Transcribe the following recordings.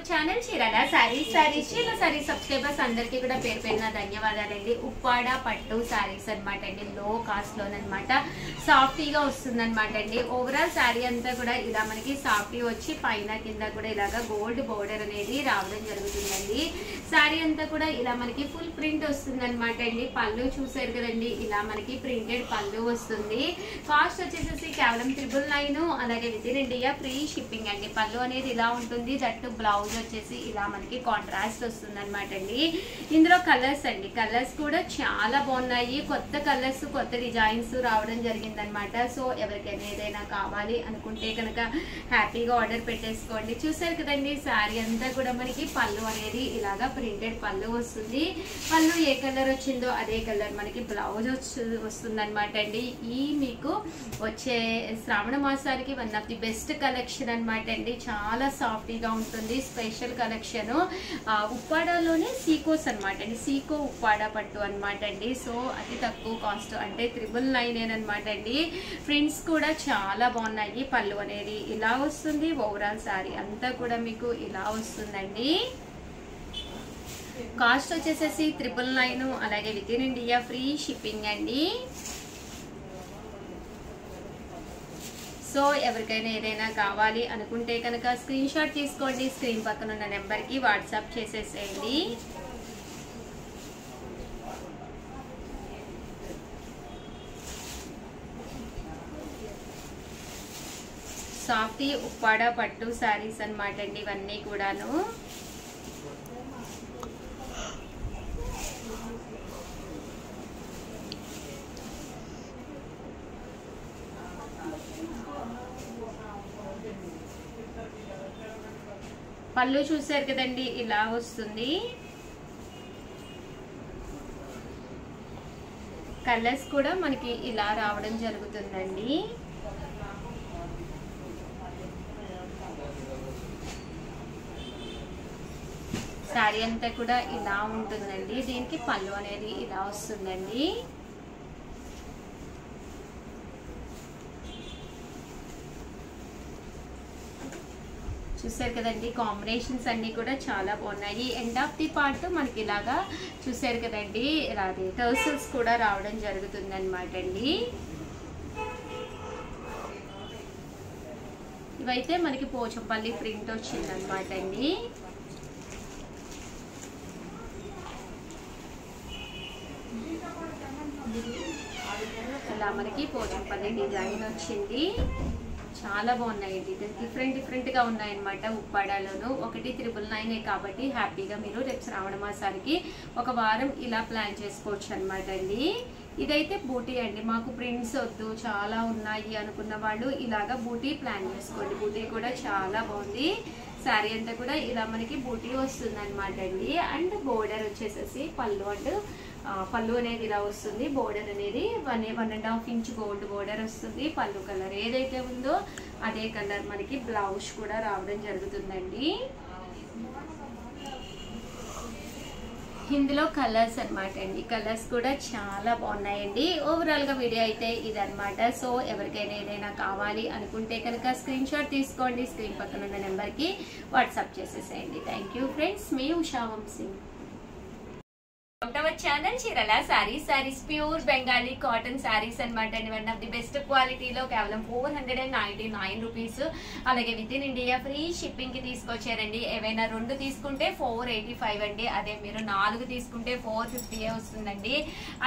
Channel Chirala saris subscribers అందరికీ కూడా పేరు పేరున ధన్యవాదాలండి. ఉప్పాడ పట్టు సారీస్ అనమాట అండి. లో కాస్ట్ లోనమాట సాఫ్టీగా వస్తుంది అనమాట అండి. ఓవరాల్ సారీ అంతా కూడా ఇలా మనకి సాఫ్టీ వచ్చి పైన కింద కూడా ఇలాగా గోల్డ్ బోర్డర్ అనేది రావడం జరుగుతుందండి. సారీ అంతా కూడా ఇలా మనకి ఫుల్ ప్రింట్ వస్తుంది అనమాట అండి. పళ్ళు చూసారు కదండి, ఇలా మనకి ప్రింటెడ్ పళ్ళు వస్తుంది. కాస్ట్ వచ్చేసి కేవలం 999. అలాగే with in India free shipping అండి. పళ్ళు అనేది ఇలా ఉంటుంది. దట్టు బ్లౌజ్ వచ్చేసి ఇలా మనకి కాంట్రాస్ట్ వస్తుంది అనమాట అండి. ఇందులో కలర్స్ అండి, కలర్స్ కూడా చాలా బాగున్నాయి. కొత్త కలర్స్ కొత్త డిజైన్స్ రావడం జరిగింది అనమాట. సో ఎవరికైనా ఏదైనా కావాలి అనుకుంటే కనుక హ్యాపీగా ఆర్డర్ పెట్టేసుకోండి. చూసారు కదండి, శారీ అంతా కూడా మనకి పళ్ళు అనేది ఇలాగా ప్రింటెడ్ పళ్ళు వస్తుంది. పళ్ళు ఏ కలర్ వచ్చిందో అదే కలర్ మనకి బ్లౌజ్ వస్తుంది అనమాట అండి. ఈ మీకు వచ్చే శ్రావణ మాసానికి one of the best collection అనమాట అండి. చాలా సాఫ్టీగా ఉంటుంది. స్పెషల్ కలెక్షన్ ఉప్పాడలోనే సీకోస్ అనమాట అండి. సీకో ఉప్పాడ పట్టు అనమాట అండి. సో అతి తక్కువ కాస్ట్ అంటే 999 అనమాట అండి. ప్రింట్స్ కూడా చాలా బాగున్నాయి. పళ్ళు అనేది ఇలా వస్తుంది. ఓవరాల్ శారీ అంతా కూడా మీకు ఇలా వస్తుందండి. కాస్ట్ వచ్చేసేసి 999. అలాగే with in India free shipping అండి. సో ఎవరికైనా ఏదైనా కావాలి అనుకుంటే కనుక స్క్రీన్ షాట్ తీసుకోండి. స్క్రీన్ పక్కన ఉన్న నెంబర్కి వాట్సాప్ చేసేసేయండి. సాఫ్టీ ఉప్పాడ పట్టు శారీస్ అనమాట అండి ఇవన్నీ కూడాను. పళ్ళు చూసారు కదండి, ఇలా వస్తుంది. కలర్స్ కూడా మనకి ఇలా రావడం జరుగుతుందండి. శారీ అంతా కూడా ఇలా ఉంటుందండి. దీనికి పళ్ళు అనేది ఇలా వస్తుందండి. చూసారు కదండి, కాంబినేషన్స్ అన్ని కూడా చాలా బాగున్నాయి. ఎండ్ ఆఫ్ ది పార్ట్ మనకి ఇలాగా చూసారు కదండి, అది టర్సల్స్ కూడా రావడం జరుగుతుంది అనమాట అండి. ఇవైతే మనకి పోచంపల్లి ప్రింట్ వచ్చింది అనమాట అండి. ఇలా మనకి పోచంపల్లి డిజైన్ వచ్చింది. చాలా బాగున్నాయండి. డిఫరెంట్ గా ఉన్నాయన్నమాట. ఉప్పాడలోను ఒకటి 999 కాబట్టి హ్యాపీగా మీరు రేపు శ్రావణ మాసానికి ఒక వారం ఇలా ప్లాన్ చేసుకోవచ్చు అనమాట అండి. ఇదైతే బూటీ అండి. మాకు ప్రింట్స్ వద్దు చాలా ఉన్నాయి అనుకున్న వాళ్ళు ఇలాగా బూటీ ప్లాన్ చేసుకోండి. బూటీ కూడా చాలా బాగుంది. శారీ అంతా కూడా ఇలా మనకి బూటీ వస్తుంది అనమాట అండి. అండ్ బోర్డర్ వచ్చేసేసి పళ్ళు అనేది ఇలా వస్తుంది. బోర్డర్ అనేది 1.5 ఇంచ్ గోల్డ్ బోర్డర్ వస్తుంది. పళ్ళు కలర్ ఏదైతే ఉందో అదే కలర్ మనకి బ్లౌజ్ కూడా రావడం జరుగుతుందండి. ఇందులో కలర్స్ అనమాట అండి. కలర్స్ కూడా చాలా బాగున్నాయండి. ఓవరాల్ గా వీడియో అయితే ఇదనమాట. సో ఎవరికైనా ఏదైనా కావాలి అనుకుంటే కనుక స్క్రీన్ షాట్ తీసుకోండి. స్క్రీన్ పక్కన ఉన్న నెంబర్కి వాట్సాప్ చేసేసేయండి. థ్యాంక్ యూ ఫ్రెండ్స్, మీ Usha Vamshi. Channel Chirala saris pure Bengali cotton saris అనమాట అండి. వన్ ఆఫ్ ది బెస్ట్ క్వాలిటీలో కేవలం 499 రూపీస్. అలాగే with in India free shipping కి తీసుకొచ్చారండి. ఏవైనా 2 తీసుకుంటే 485 అండి. అదే మీరు 4 తీసుకుంటే 450 వస్తుందండి.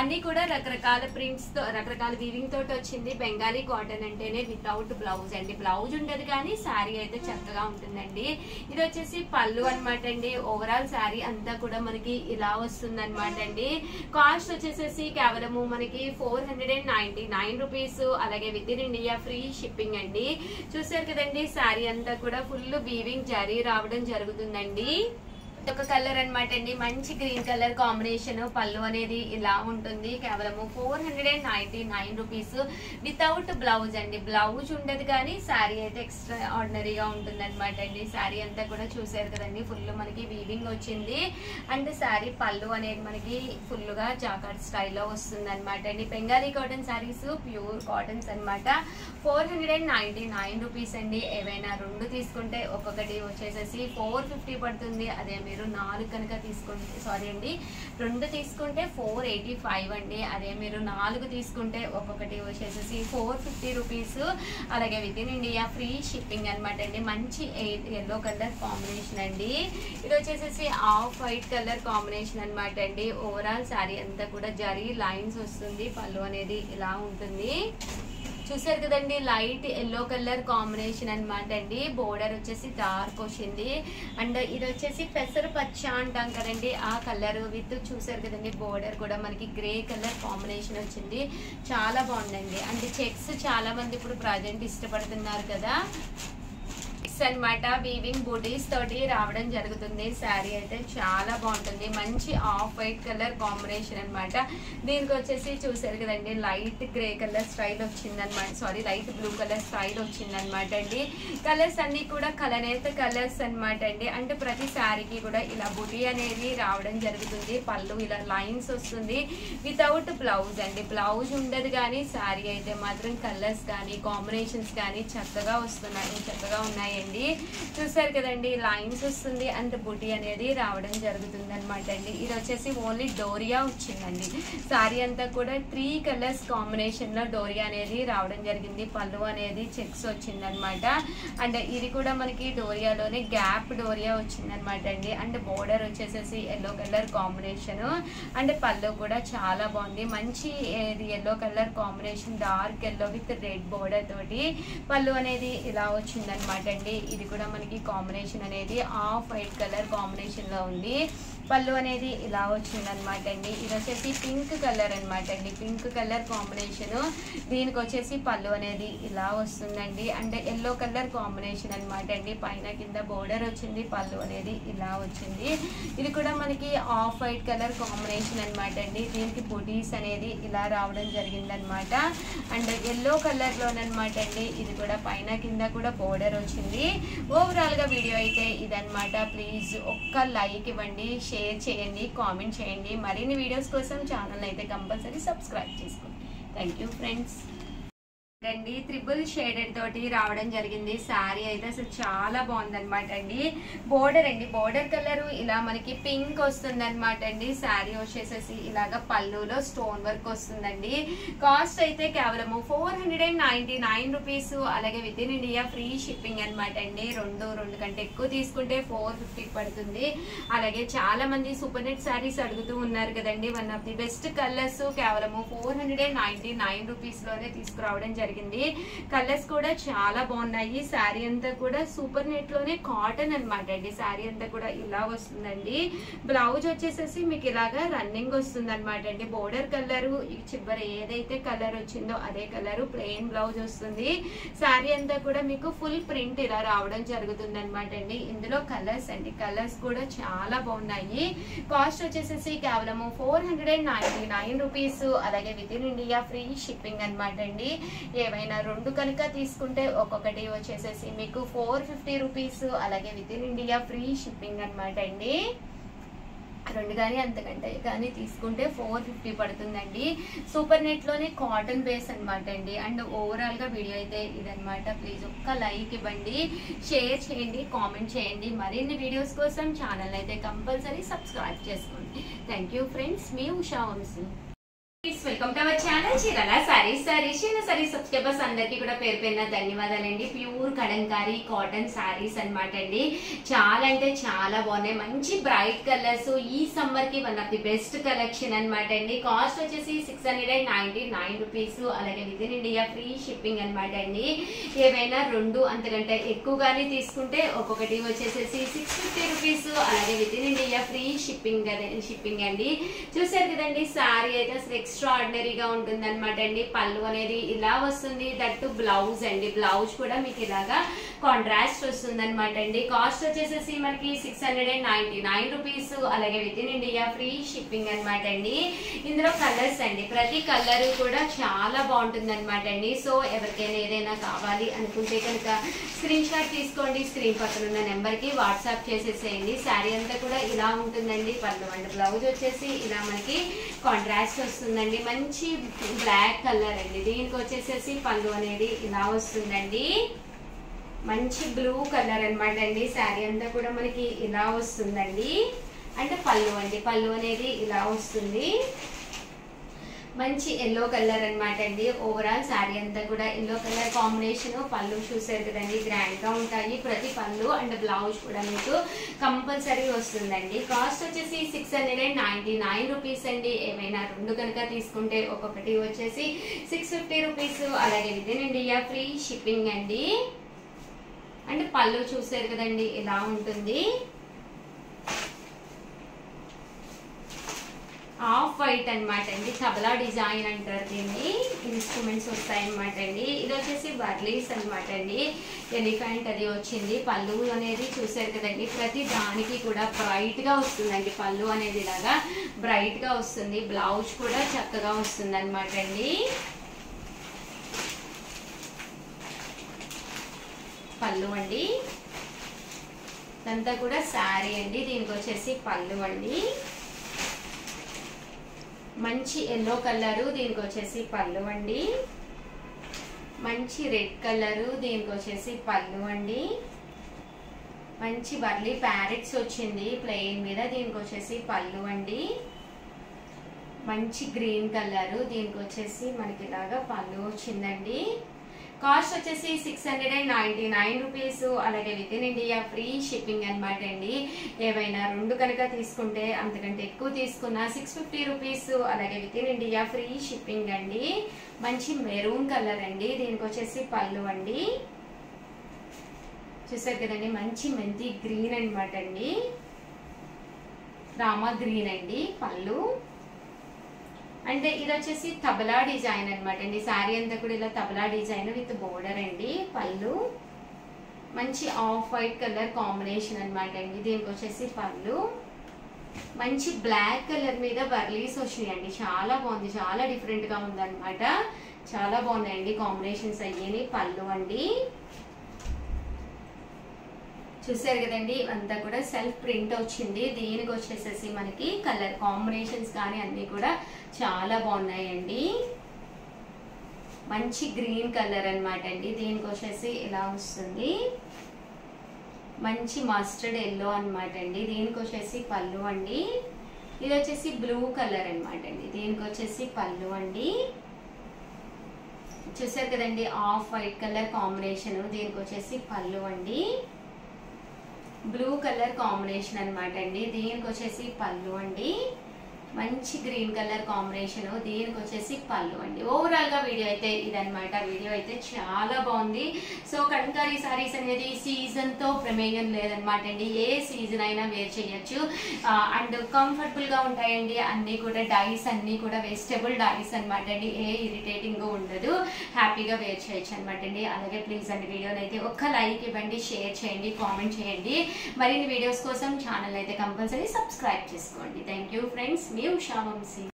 అన్ని కూడా రకరకాల ప్రింట్స్ తో రకరకాల వీవింగ్ తోటి వచ్చింది. బెంగాలీ కాటన్ అంటేనే వితౌట్ బ్లౌజ్ అండి. బ్లౌజ్ ఉండదు కానీ శారీ అయితే చక్కగా ఉంటుందండి. ఇది వచ్చేసి పళ్ళు అనమాట అండి. ఓవరాల్ శారీ అంతా కూడా మనకి ఇలా వస్తుంది అనమాట అండి. కాస్ట్ వచ్చేసేసి కేవలము మనకి 499 రూపీస్. అలాగే with in India free shipping అండి. చూసారు కదండి, శారీ అంతా కూడా ఫుల్ వీవింగ్ జరీ రావడం జరుగుతుందండి. ఒక కలర్ అనమాట అండి, మంచి గ్రీన్ కలర్ కాంబినేషన్. పళ్ళు అనేది ఇలా ఉంటుంది. కేవలము 499 రూపీస్ వితౌట్ బ్లౌజ్ అండి. బ్లౌజ్ ఉండదు కానీ శారీ అయితే ఎక్స్ట్రా ఆర్డినరీగా ఉంటుంది అనమాట అండి. శారీ అంతా కూడా చూసారు కదండి, ఫుల్ మనకి వీవింగ్ వచ్చింది. అండ్ శారీ పళ్ళు అనేది మనకి ఫుల్ గా జాకార్డ్ స్టైల్లో వస్తుంది అనమాట అండి. Bengali cotton saris pure cottons అనమాట. 499 రూపీస్ అండి. ఏవైనా రెండు తీసుకుంటే ఒక్కొక్కటి వచ్చేసేసి 450 పడుతుంది. అదే మీరు 4 కనుక తీసుకుంటే, సారీ అండి, 2 తీసుకుంటే 485 అండి. అదే మీరు 4 తీసుకుంటే ఒక్కొక్కటి వచ్చేసేసి 450 రూపీస్. అలాగే with in India free shipping అనమాట అండి. మంచి ఎల్లో కలర్ కాంబినేషన్ అండి. ఇది వచ్చేసేసి ఆఫ్ వైట్ కలర్ కాంబినేషన్ అనమాట అండి. ఓవరాల్ శారీ అంతా కూడా జరీ లైన్స్ వస్తుంది. పళ్ళు అనేది ఇలా ఉంటుంది. చూసారు కదండి, లైట్ ఎల్లో కలర్ కాంబినేషన్ అనమాట అండి. బోర్డర్ వచ్చేసి డార్క్ వచ్చింది. అండ్ ఇది వచ్చేసి పెసర పచ్చ అంటాం కదండి, ఆ కలర్ విత్ చూసారు కదండి, బోర్డర్ కూడా మనకి గ్రే కలర్ కాంబినేషన్ వచ్చింది. చాలా బాగుందండి. అంటే చెక్స్ చాలా మంది ఇప్పుడు ప్రజెంట్ ఇష్టపడుతున్నారు కదా అనమాట. వీవింగ్ బూటీస్ తోటి రావడం జరుగుతుంది. శారీ అయితే చాలా బాగుంటుంది. మంచి ఆఫ్ వైట్ కలర్ కాంబినేషన్ అనమాట. దీనికి వచ్చేసి చూసారు కదండి, లైట్ గ్రే కలర్ స్టైల్ వచ్చిందనమాట, sorry light blue colour style వచ్చిందనమాట అండి. కలర్స్ అన్ని కూడా కలనేత కలర్స్ అనమాట అండి. అంటే ప్రతి శారీకి కూడా ఇలా బుటీ అనేది రావడం జరుగుతుంది. పళ్ళు ఇలా లైన్స్ వస్తుంది వితౌట్ బ్లౌజ్ అండి. బ్లౌజ్ ఉండదు కానీ శారీ అయితే మాత్రం కలర్స్ కానీ కాంబినేషన్స్ కానీ చక్కగా ఉన్నాయండి. చూసారు కదండి, లైన్స్ వస్తుంది అండ్ బుటీ అనేది రావడం జరుగుతుంది అనమాట అండి. ఇది వచ్చేసి ఓన్లీ డోరియా వచ్చిందండి. శారీ అంతా కూడా 3 కలర్స్ కాంబినేషన్ లో డోరియా అనేది రావడం జరిగింది. పళ్ళు అనేది చెక్స్ వచ్చిందనమాట. అండ్ ఇది కూడా మనకి డోరియాలోనే గ్యాప్ డోరియా వచ్చిందనమాట అండి. అండ్ బోర్డర్ వచ్చేసేసి ఎల్లో కలర్ కాంబినేషన్. అండ్ పళ్ళు కూడా చాలా బాగుంది. మంచి yellow colour combination, dark yellow with red border తోటి పళ్ళు అనేది ఇలా వచ్చిందనమాట అండి. ఇది కూడా మనకి కాంబినేషన్ అనేది ఆఫ్ వైట్ కలర్ కాంబినేషన్ లో ఉంది. పళ్ళు అనేది ఇలా వచ్చిందనమాట అండి. ఇది వచ్చేసి పింక్ కలర్ అనమాట అండి. Pink colour combination. దీనికి వచ్చేసి పళ్ళు అనేది ఇలా వస్తుందండి. అండ్ ఎల్లో కలర్ కాంబినేషన్ అనమాట అండి. పైన కింద బోర్డర్ వచ్చింది. పళ్ళు అనేది ఇలా వచ్చింది. ఇది కూడా మనకి ఆఫ్ వైట్ కలర్ కాంబినేషన్ అనమాట అండి. దీనికి బుటీస్ అనేది ఇలా రావడం జరిగిందనమాట. అండ్ ఎల్లో కలర్ లోనమాట అండి. ఇది కూడా పైన కింద కూడా బోర్డర్ వచ్చింది. ఓవరాల్ గా వీడియో అయితే ఇదనమాట. ప్లీజ్ ఒక్క లైక్ ఇవ్వండి, షేర్ చేయండి, కామెంట్ చేయండి. మరిన్ని వీడియోస్ కోసం ఛానల్ అయితే కంపల్సరీ సబ్స్క్రైబ్ చేసుకోండి. Thank you friends. అండి ట్రిపుల్ షేడెడ్ తోటి రావడం జరిగింది. శారీ అయితే అసలు చాలా బాగుందనమాట అండి. బోర్డర్ అండి, బోర్డర్ కలర్ ఇలా మనకి పింక్ వస్తుంది అనమాట అండి. శారీ వచ్చేసేసి ఇలాగా పళ్ళులో స్టోన్ వర్క్ వస్తుందండి. కాస్ట్ అయితే కేవలము 499 రూపీస్. అలాగే with in India free shipping అనమాట అండి. రెండు కంటే ఎక్కువ తీసుకుంటే 450 పడుతుంది. అలాగే చాలా మంది సూపర్ నెట్ శారీస్ అడుగుతూ ఉన్నారు కదండి. One of the best colours కేవలము 499 రూపీస్ లోనే తీసుకురావడం జరిగింది. కలర్స్ కూడా చాలా బాగున్నాయి. శారీ అంతా కూడా సూపర్ నెట్ లోనే కాటన్ అనమాట అండి. శారీ అంతా కూడా ఇలా వస్తుందండి. బ్లౌజ్ వచ్చేసేసి మీకు ఇలాగా రన్నింగ్ వస్తుంది అనమాట అండి. బోర్డర్ కలర్ చివరి ఏదైతే కలర్ వచ్చిందో అదే కలర్ ప్లెయిన్ బ్లౌజ్ వస్తుంది. శారీ అంతా కూడా మీకు ఫుల్ ప్రింట్ ఇలా రావడం జరుగుతుంది అనమాట అండి. ఇందులో కలర్స్ అండి, కలర్స్ కూడా చాలా బాగున్నాయి. కాస్ట్ వచ్చేసేసి కేవలము 499 రూపీస్. అలాగే with in India free shipping అనమాట అండి. ఏవైనా రెండు కనుక తీసుకుంటే ఒక్కొక్కటి వచ్చేసేసి మీకు 450 రూపీస్. అలాగే with in India free shipping అనమాట అండి. రెండు కానీ అంతకంటే కానీ తీసుకుంటే 450 పడుతుందండి. సూపర్ నెట్ లోనే కాటన్ బేస్ అనమాట అండి. అండ్ ఓవరాల్ గా వీడియో అయితే ఇదనమాట. ప్లీజ్ ఒక్క లైక్ ఇవ్వండి, షేర్ చేయండి, కామెంట్ చేయండి. మరిన్ని వీడియోస్ కోసం ఛానల్ అయితే కంపల్సరీ సబ్స్క్రైబ్ చేసుకోండి. థ్యాంక్ యూ ఫ్రెండ్స్, మీ Usha Vamshi. Welcome to our channel Chirala saris. Chirala saris subscribers అందరికి కూడా పేరు పేరున ధన్యవాదాలండి. ప్యూర్ కలంకారీ కాటన్ సారీస్ అనమాట అండి. చాలా అంటే చాలా బాగున్నాయి. మంచి బ్రైట్ కలర్స్. ఈ సమ్మర్ కి one of the best collection అనమాట అండి. కాస్ట్ వచ్చేసి 699 రూపీస్. అలాగే with in India free shipping అనమాట అండి. ఏవైనా రెండు అంతకంటే ఎక్కువగానే తీసుకుంటే ఒక్కొక్కటి వచ్చేసేసి 650 రూపీస్. అలాగే with in India free shipping అండి. చూసారు కదండి, శారీ అయితే అసలు ఎక్స్ట్రా ఆర్డినరీగా ఉంటుంది అనమాట అండి. పళ్ళు అనేది ఇలా వస్తుంది, దట్టు బ్లౌజ్ అండి. బ్లౌజ్ కూడా మీకు ఇలాగా కాంట్రాస్ట్ వస్తుంది అనమాట అండి. కాస్ట్ వచ్చేసేసి మనకి 699 రూపీస్. అలాగే with in India free shipping అనమాట అండి. ఇందులో కలర్స్ అండి, ప్రతి కలర్ కూడా చాలా బాగుంటుంది అనమాట అండి. సో ఎవరికైనా ఏదైనా కావాలి అనుకుంటే కనుక స్క్రీన్ షాట్ తీసుకోండి, స్క్రీన్ పక్కన ఉన్న నెంబర్ కి వాట్సాప్ చేసేసేయండి. శారీ అంతా కూడా ఇలా ఉంటుందండి. పళ్ళు అండ్ బ్లౌజ్ వచ్చేసి ఇలా మనకి కాంట్రాస్ట్ వస్తుందండి. మంచి బ్లాక్ కలర్ అండి. దీనికి వచ్చేసేసి పళ్ళు అనేది ఇలా వస్తుందండి. మంచి బ్లూ కలర్ అనమాట అండి. శారీ అంతా కూడా మనకి ఇలా వస్తుందండి. అంటే పళ్ళు అండి, పళ్ళు అనేది ఇలా వస్తుంది. మంచి ఎల్లో కలర్ అనమాట అండి. ఓవరాల్ శారీ అంతా కూడా ఎల్లో కలర్ కాంబినేషన్. పళ్ళు చూసారు కదండి, గ్రాండ్ గా ఉంటాయి. ప్రతి పళ్ళు అండ్ బ్లౌజ్ కూడా మీకు కంపల్సరీ వస్తుందండి. కాస్ట్ వచ్చేసి 699 రూపీస్ అండి. ఏమైనా రెండు కనుక తీసుకుంటే ఒక్కొక్కటి వచ్చేసి 650 రూపీస్. అలాగే with in India free shipping అండి. అంటే పళ్ళు చూసారు కదండి, ఇలా ఉంటుంది. ఆఫ్ వైట్ అనమాట అండి. తబలా డిజైన్ అంటారు దీన్ని. ఇన్స్ట్రుమెంట్స్ వస్తాయి అనమాట అండి. ఇది వచ్చేసి బర్లీస్ అనమాట అండి. ఎలిఫెంట్ అది వచ్చింది. పళ్ళు అనేది చూసారు కదండి, ప్రతి దానికి కూడా బ్రైట్ గా వస్తుందండి. పళ్ళు అనేది ఇలాగా బ్రైట్ గా వస్తుంది. బ్లౌజ్ కూడా చక్కగా వస్తుంది అనమాట అండి. పళ్ళు అండి, ఇదంతా కూడా శారీ అండి. దీనికి వచ్చేసి పళ్ళు అండి. మంచి ఎల్లో కలరు, దీనికి వచ్చేసి పళ్ళు అండి. మంచి రెడ్ కలరు, దీనికి వచ్చేసి పళ్ళు అండి. మంచి బర్లీ ప్యారెట్స్ వచ్చింది ప్లెయిన్ మీద, దీనికి వచ్చేసి పళ్ళు అండి. మంచి గ్రీన్ కలరు, దీనికి వచ్చేసి మనకి ఇలాగా పళ్ళు వచ్చిందండి. కాస్ట్ వచ్చేసి 699 రూపీస్. అలాగే with in India free shipping అనమాట అండి. ఏవైనా రెండు కనుక తీసుకుంటే అంతకంటే ఎక్కువ తీసుకున్న 650 రూపీస్. అలాగే with in India free shipping అండి. మంచి మెరూన్ కలర్ అండి. దీనికి వచ్చేసి పళ్ళు అండి. చూసారు కదండి, మంచి మెంతి గ్రీన్ అనమాట అండి. రామా గ్రీన్ అండి పళ్ళు. అంటే ఇది వచ్చేసి తబలా డిజైన్ అనమాట అండి. శారీ అంతా కూడా ఇలా తబలా డిజైన్ విత్ బోర్డర్ అండి. పళ్ళు మంచి ఆఫ్ వైట్ కలర్ కాంబినేషన్ అనమాట అండి. దీనికి వచ్చేసి పళ్ళు మంచి బ్లాక్ కలర్ మీద బర్లీస్ వచ్చినాయండి. చాలా బాగుంది, చాలా డిఫరెంట్ గా ఉంది అనమాట. చాలా బాగున్నాయండి కాంబినేషన్స్ అయ్యేని. పళ్ళు అండి, చూసారు కదండి, అంతా కూడా సెల్ఫ్ ప్రింట్ వచ్చింది. దీనికి వచ్చేసేసి మనకి కలర్ కాంబినేషన్స్ కానీ అన్ని కూడా చాలా బాగున్నాయండి. మంచి గ్రీన్ కలర్ అనమాట అండి. దీనికి వచ్చేసి ఇలా వస్తుంది. మంచి మస్టర్డ్ ఎల్లో అనమాట అండి. దీనికి వచ్చేసి పళ్ళు అండి. ఇది వచ్చేసి బ్లూ కలర్ అనమాట అండి. దీనికి వచ్చేసి పళ్ళు అండి. చూసారు కదండి, ఆఫ్ వైట్ కలర్ కాంబినేషన్. దీనికి వచ్చేసి పళ్ళు అండి. బ్లూ కలర్ కాంబినేషన్ అనమాట అండి. దీనికి వచ్చేసి పళ్ళు అండి. మంచి గ్రీన్ కలర్ కాంబినేషన్. దీనికి వచ్చేసి పళ్ళు అండి. ఓవరాల్ గా వీడియో అయితే ఇదనమాట. వీడియో అయితే చాలా బాగుంది. సో కలంకారీ సారీస్ అనేది సీజన్ తో ప్రమేయం లేదనమాట అండి. ఏ సీజన్ అయినా వేర్ చేయొచ్చు. అండ్ కంఫర్టబుల్ గా ఉంటాయండి. అన్ని కూడా డైస్ అన్ని కూడా వెజిటబుల్ డైస్ అనమాట అండి. ఏ ఇరిటేటింగ్ ఉండదు, హ్యాపీగా వేర్ చేయొచ్చు అనమాట అండి. అలాగే ప్లీజ్ అండి వీడియోని అయితే ఒక్క లైక్ ఇవ్వండి, షేర్ చేయండి, కామెంట్ చేయండి. మరిన్ని వీడియోస్ కోసం ఛానల్ అయితే కంపల్సరీ సబ్స్క్రైబ్ చేసుకోండి. Thank you friends. మీ ఉషా వంశీ.